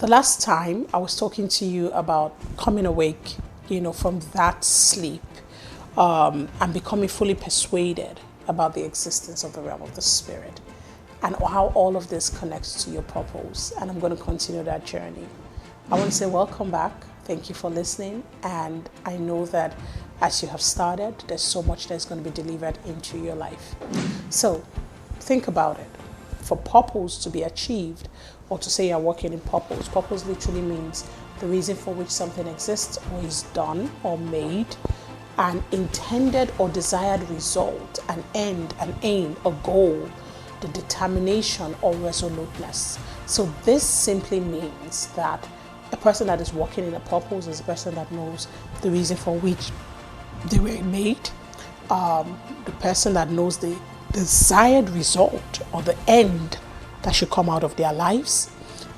The last time I was talking to you about coming awake, from that sleep, and becoming fully persuaded about the existence of the realm of the spirit and how all of this connects to your purpose. And I'm going to continue that journey. I want to say welcome back. Thank you for listening. And I know that as you have started, there's so much that's going to be delivered into your life. So think about it. For purpose to be achieved, or to say you're working in purpose, purpose literally means the reason for which something exists or is done or made, an intended or desired result, an end, an aim, a goal, the determination or resoluteness. So this simply means that a person that is working in a purpose is a person that knows the reason for which they were made, the person that knows the desired result or the end that should come out of their lives,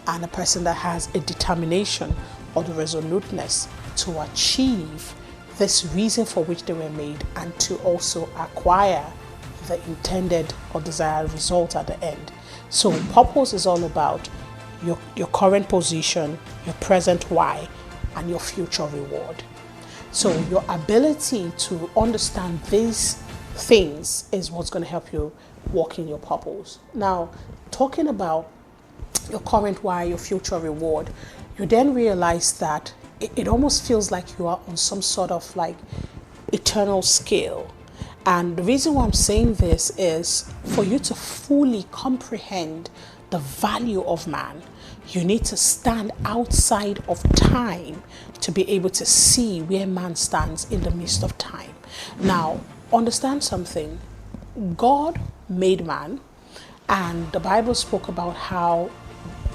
and a person that has a determination or the resoluteness to achieve this reason for which they were made and to also acquire the intended or desired result at the end. So purpose is all about your current position, your present why, and your future reward. So your ability to understand these things is what's going to help you walk in your purpose. Now, talking about your current why, your future reward, you then realize that it almost feels like you are on some sort of like eternal scale. And the reason why I'm saying this is for you to fully comprehend the value of man, you need to stand outside of time to be able to see where man stands in the midst of time. Now, understand something. God made man, and the Bible spoke about how,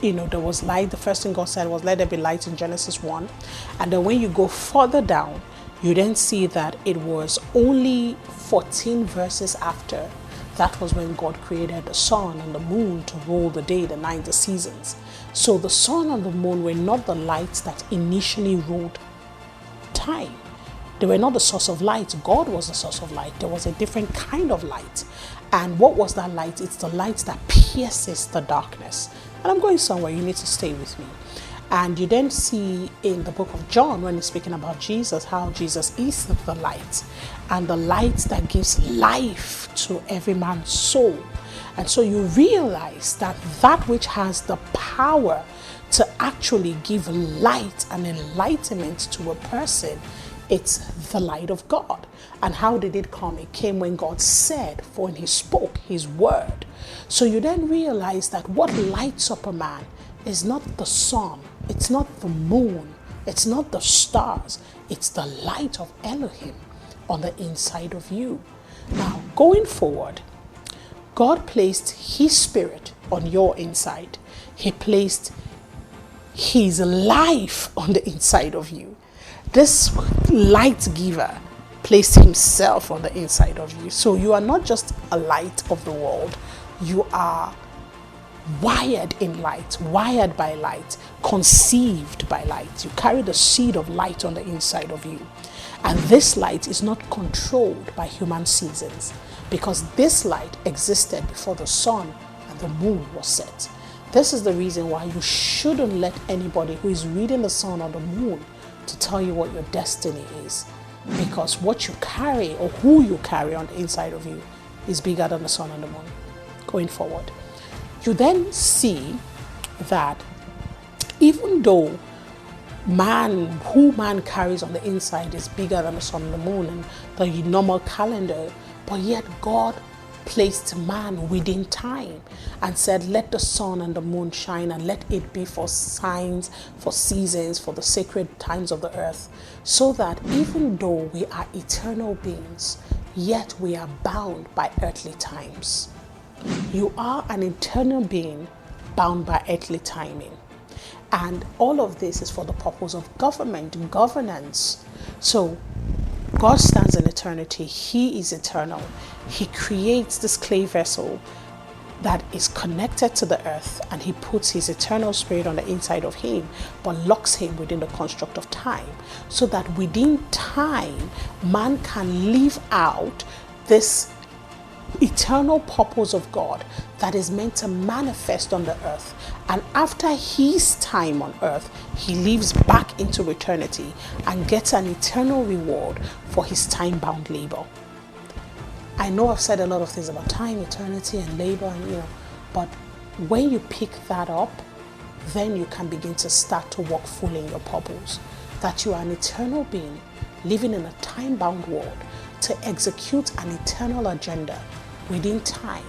there was light. The first thing God said was, let there be light in Genesis 1. And then when you go further down, you then see that it was only 14 verses after that was when God created the sun and the moon to rule the day, the night, the seasons. So the sun and the moon were not the lights that initially ruled time. They were not the source of light. God was the source of light. There was a different kind of light. And what was that light? It's the light that pierces the darkness. And I'm going somewhere. You need to stay with me. And you then see in the book of John, when he's speaking about Jesus, how Jesus is the light. And the light that gives life to every man's soul. And so you realize that that which has the power to actually give light and enlightenment to a person, it's the light of God. And how did it come? It came when God said, for when he spoke his word. So you then realize that what lights up a man is not the sun, it's not the moon, it's not the stars, it's the light of Elohim on the inside of you. Now, going forward, God placed his spirit on your inside. He placed his life on the inside of you. This light giver placed himself on the inside of you. So you are not just a light of the world. You are wired in light, wired by light, conceived by light. You carry the seed of light on the inside of you. And this light is not controlled by human seasons, because this light existed before the sun and the moon was set. This is the reason why you shouldn't let anybody who is reading the sun or the moon to tell you what your destiny is, because what you carry or who you carry on the inside of you is bigger than the sun and the moon. Going forward, you then see that even though who man carries on the inside is bigger than the sun and the moon and the normal calendar, but yet God placed man within time and said, let the sun and the moon shine, and let it be for signs, for seasons, for the sacred times of the earth, so that even though we are eternal beings, yet we are bound by earthly times. You are an eternal being bound by earthly timing. And all of this is for the purpose of governance. So God stands in eternity. He is eternal. He creates this clay vessel that is connected to the earth, and he puts his eternal spirit on the inside of him, but locks him within the construct of time, so that within time, man can live out this eternal purpose of God that is meant to manifest on the earth. And after his time on earth, he lives back into eternity and gets an eternal reward for his time-bound labor. I know I've said a lot of things about time, eternity, and labor, and but when you pick that up, then you can begin to start to walk fully in your purpose. That you are an eternal being living in a time-bound world to execute an eternal agenda within time,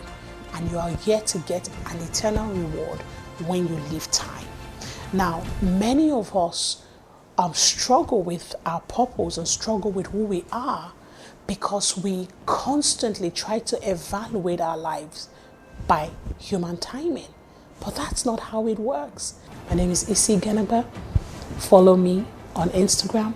and you are yet to get an eternal reward when you leave time. Now, many of us struggle with our purpose and struggle with who we are because we constantly try to evaluate our lives by human timing. But that's not how it works. My name is Isi Igenegba. Follow me on Instagram.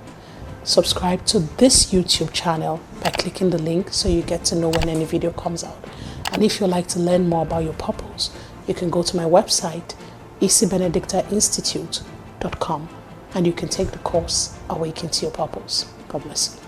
Subscribe to this YouTube channel by clicking the link so you get to know when any video comes out. And if you'd like to learn more about your purpose, you can go to my website, isibenedictainstitute.com, and you can take the course Awaken to Your Purpose. God bless you.